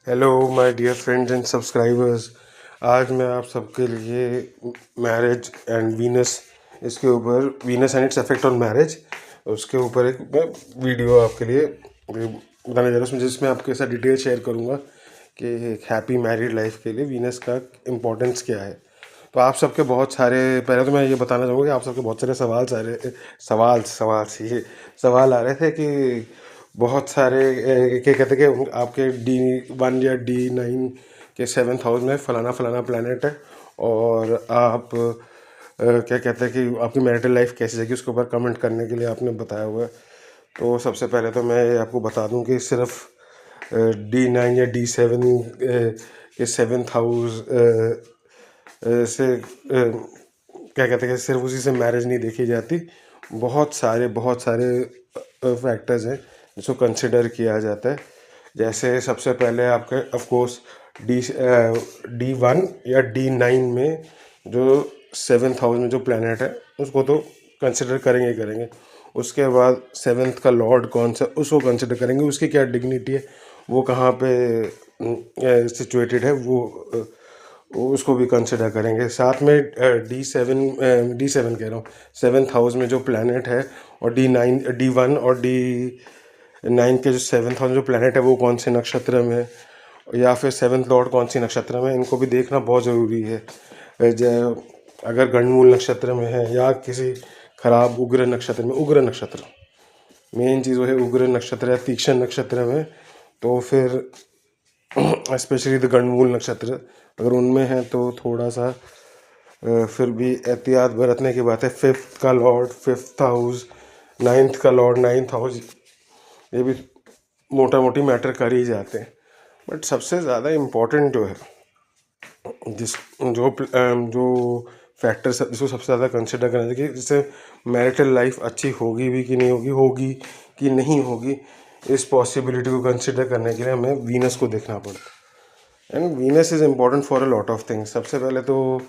Hello my dear friends and subscribers. आज मैं आप सबके लिए मैरिज एंड वीनस, इसके ऊपर Venus and its effect on marriage, उसके ऊपर एक मैं वीडियो आपके लिए बताने जा रहा हूँ जिसमें आपके साथ डिटेल शेयर करूँगा कि एक हैप्पी मैरिड लाइफ के लिए वीनस का इम्पोर्टेंस क्या है। तो आप सबके बहुत सारे, पहले तो मैं ये बताना चाहूँगा कि आप सबके बहुत सारे सवाल आ रहे थे कि बहुत सारे क्या कहते हैं कि आपके D1 या D9 के 7th हाउस में फलाना फलाना प्लानट है और आप क्या कहते हैं कि आपकी मैरिटल लाइफ कैसी जाएगी, उसके ऊपर कमेंट करने के लिए आपने बताया हुआ है। तो सबसे पहले तो मैं आपको बता दूं कि सिर्फ D9 या D7 के 7th हाउस से क्या कहते हैं कि सिर्फ उसी से मैरिज नहीं देखी जाती। बहुत सारे फैक्टर्स हैं जिसको कंसिडर किया जाता है। जैसे सबसे पहले आपके ऑफ कोर्स D1 या D9 में जो 7th हाउस में जो प्लैनेट है उसको तो कंसिडर करेंगे ही करेंगे। उसके बाद 7th का लॉर्ड कौन सा उसको कंसिडर करेंगे, उसकी क्या डिग्निटी है, वो कहाँ पे सिचुएटेड है, वो उसको भी कंसिडर करेंगे। साथ में D7 कह रहा हूँ, 7th हाउस में जो प्लैनेट है और D1 और D9 के जो 7th हाउस में जो प्लैनेट है वो कौन से नक्षत्र में है, या फिर 7th लॉर्ड कौन सी नक्षत्र में, इनको भी देखना बहुत ज़रूरी है। अगर गणमूल नक्षत्र में है या किसी खराब उग्र नक्षत्र में, उग्र नक्षत्र मेन चीज़ वो है, उग्र नक्षत्र या तीक्ष्ण नक्षत्र में, तो फिर स्पेशली द गणमूल नक्षत्र अगर उनमें है तो थोड़ा सा फिर भी एहतियात बरतने की बात है। 5th का लॉर्ड 5th हाउस, 9th का लॉर्ड 9th हाउस, ये भी मोटा मोटी मैटर कर ही जाते हैं। बट सबसे ज़्यादा इम्पोर्टेंट जो है, जो फैक्टर्स जिसको सबसे ज़्यादा कंसिडर करना चाहिए कि जिससे मैरिटल लाइफ अच्छी होगी भी कि नहीं होगी, होगी कि नहीं होगी, इस पॉसिबिलिटी को कंसिडर करने के लिए हमें वीनस को देखना पड़ता है। And Venus is important for a lot of things. सबसे पहले तो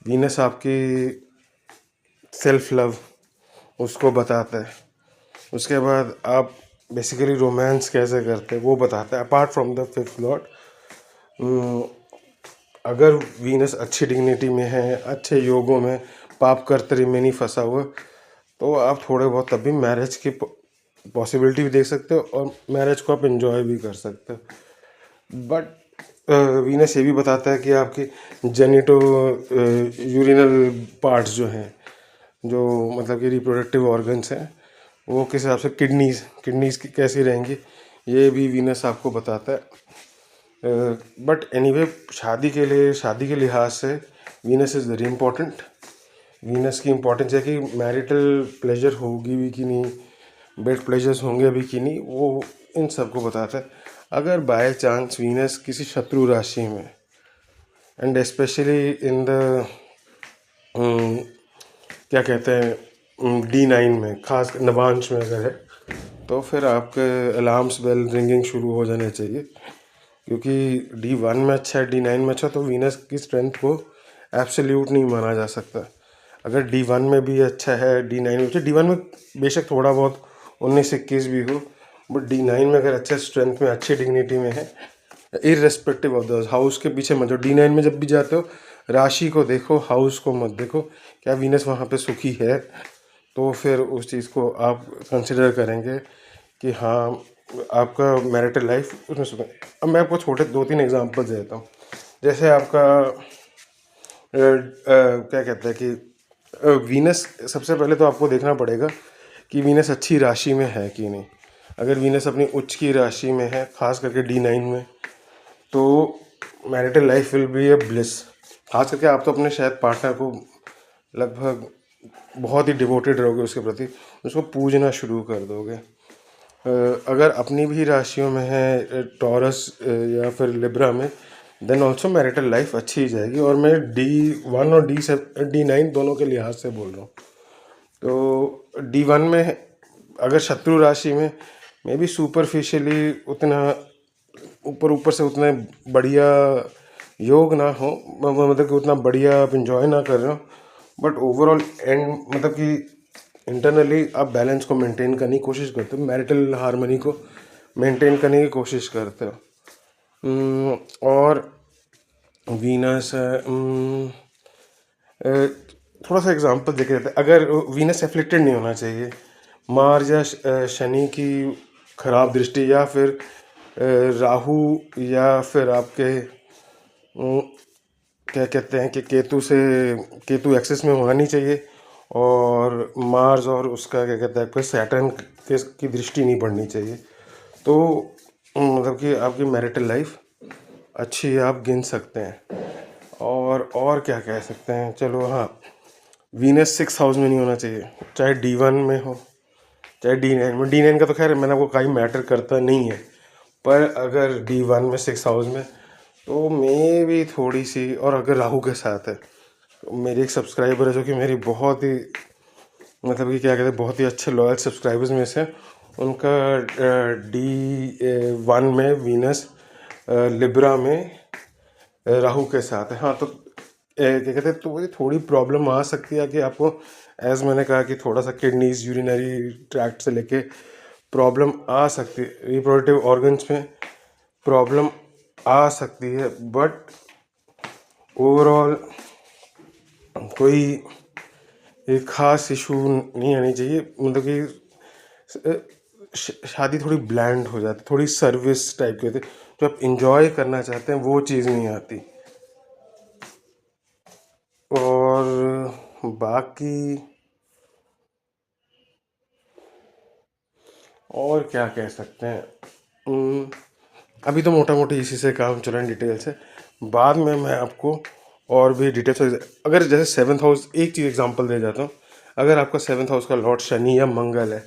वीनस आपकी सेल्फ लव उसको बताता है। उसके बाद आप बेसिकली रोमांस कैसे करते हैं वो बताता है। Apart from the 5th Lord, अगर वीनस अच्छी डिग्निटी में है, अच्छे योगों में, पाप कर्तरी में नहीं फंसा हुआ, तो आप थोड़े बहुत तब भी मैरिज की पॉसिबिलिटी भी देख सकते हो और मैरिज को आप एंजॉय भी कर सकते हो। बट वीनस ये भी बताता है कि आपकी जेनिटो यूरिनल पार्ट्स जो हैं, जो मतलब कि रिप्रोडक्टिव ऑर्गन्स हैं, वो किस हिसाब से किडनीज की कैसी रहेंगी, ये भी वीनस आपको बताता है। बट एनीवे शादी के लिहाज से Venus is very important. Venus की इम्पोर्टेंस है कि मैरिटल प्लेजर होगी भी कि नहीं, बेड प्लेजर्स होंगे भी कि नहीं, वो इन सब को बताता है। अगर बाय चांस वीनस किसी शत्रु राशि में, एंड स्पेशली इन द क्या कहते हैं D9 में, खास नवांश में अगर है, तो फिर आपके अलार्म्स बेल रिंगिंग शुरू हो जाने चाहिए। क्योंकि D1 में अच्छा है, D9 में अच्छा, तो वीनस की स्ट्रेंथ को एब्सोल्यूट नहीं माना जा सकता। अगर D1 में भी अच्छा है, D9 में अच्छा, D1 में बेशक थोड़ा बहुत 19-21 भी हो, बट D9 में अगर अच्छे स्ट्रेंथ में, अच्छी डिग्निटी में है, इररेस्पेक्टिव ऑफ द हाउस के पीछे मत जाओ। D9 में जब भी जाते हो राशि को देखो, हाउस को मत देखो, क्या वीनस वहाँ पे सुखी है, तो फिर उस चीज़ को आप कंसिडर करेंगे कि हाँ आपका मैरिटल लाइफ उसमें सुखी है। अब मैं आपको छोटे 2-3 एग्जांपल देता हूँ। जैसे आपका क्या कहते हैं कि वीनस, सबसे पहले तो आपको देखना पड़ेगा कि वीनस अच्छी राशि में है कि नहीं। अगर वीनस अपनी उच्च की राशि में है, खास करके D9 में, तो marital life will be A bliss. खास करके आप तो अपने शायद पार्टनर को लगभग बहुत ही डिवोटेड रहोगे उसके प्रति, उसको पूजना शुरू कर दोगे। अगर अपनी भी राशियों में है टॉरस या फिर लिब्रा में, देन ऑल्सो मैरिटल लाइफ अच्छी जाएगी। और मैं D1 और D9 दोनों के लिहाज से बोल रहा हूँ। तो D1 में अगर शत्रु राशि में मे भी सुपरफिशियली उतना ऊपर से उतने बढ़िया योग ना हो, मतलब कि उतना बढ़िया आप इंजॉय ना कर रहे हो, बट ओवरऑल एंड मतलब कि इंटरनली आप बैलेंस को मेंटेन करने की कोशिश करते हो, मैरिटल हार्मनी को मेंटेन करने की कोशिश करते हो। और वीनस थोड़ा सा एग्जांपल देखे जाते हैं। अगर वीनस एफ्लिक्टेड नहीं होना चाहिए, मार्स या शनि की खराब दृष्टि, या फिर राहु, या फिर आपके क्या कहते हैं कि केतु एक्सेस में होना नहीं चाहिए, और मार्स और उसका क्या कहते हैं आपका सैटर्न की दृष्टि नहीं पड़नी चाहिए। तो मतलब कि आपकी मैरिटल लाइफ अच्छी आप गिन सकते हैं। और क्या कह सकते हैं, चलो हाँ, वीनस 6 हाउस में नहीं होना चाहिए, चाहे D1 में हो चाहे D9 में। D9 का तो खैर मैंने आपको कहीं मैटर करता नहीं है, पर अगर D1 में 6 हाउस में तो मे भी थोड़ी सी। और अगर राहु के साथ है, तो मेरी एक सब्सक्राइबर है जो कि मेरी बहुत ही मतलब कि क्या कहते हैं बहुत ही अच्छे लॉयल सब्सक्राइबर्स में से, उनका D1 में वीनस लिब्रा में राहु के साथ है। हाँ, तो क्या कहते हैं, तो वही थोड़ी प्रॉब्लम आ सकती है कि आपको, एज मैंने कहा कि थोड़ा सा किडनीज, यूरिनरी ट्रैक्ट से लेके प्रॉब्लम आ सकती है, रिप्रोडक्टिव ऑर्गन्स में प्रॉब्लम आ सकती है, बट ओवरऑल कोई एक ख़ास इशू नहीं आनी चाहिए। मतलब कि शादी थोड़ी ब्लैंड हो जाती, थोड़ी सर्विस टाइप की होती है, जो आप इंजॉय करना चाहते हैं वो चीज़ नहीं आती। और बाकी और क्या कह सकते हैं, अभी तो मोटा मोटी इसी से काम चल रहा है डिटेल से। बाद में मैं आपको और भी डिटेल्स, अगर जैसे 7th हाउस, एक चीज़ एग्जांपल दे जाता हूँ। अगर आपका 7th हाउस का लॉर्ड शनि या मंगल है,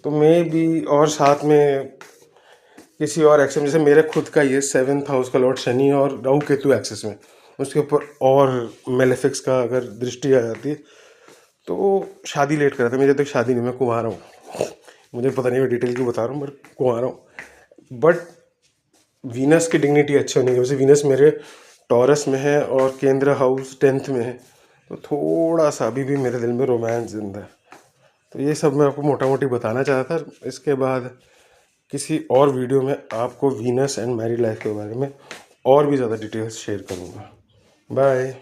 तो मे भी, और साथ में किसी और एक्सेस में, जैसे मेरे खुद का ये 7th हाउस का लॉर्ड शनि और राहु केतु एक्सेस में, उसके ऊपर और मेलेफिक्स का अगर दृष्टि आ जाती है, तो शादी लेट कराता है। मेरी तक शादी नहीं, मैं कुंवारा हूँ। मुझे पता नहीं, मैं डिटेल क्यों बता रहा हूँ, बट कुंवारा हूँ। बट वीनस की डिग्निटी अच्छी होने की वजह से, वीनस मेरे टॉरस में है और केंद्र हाउस 10th में है, तो थोड़ा सा अभी भी मेरे दिल में रोमांस जिंदा है। तो ये सब मैं आपको मोटा मोटी बताना चाहता था। इसके बाद किसी और वीडियो में आपको वीनस एंड मैरिड लाइफ के बारे में और भी ज़्यादा डिटेल्स शेयर करूँगा। बाय।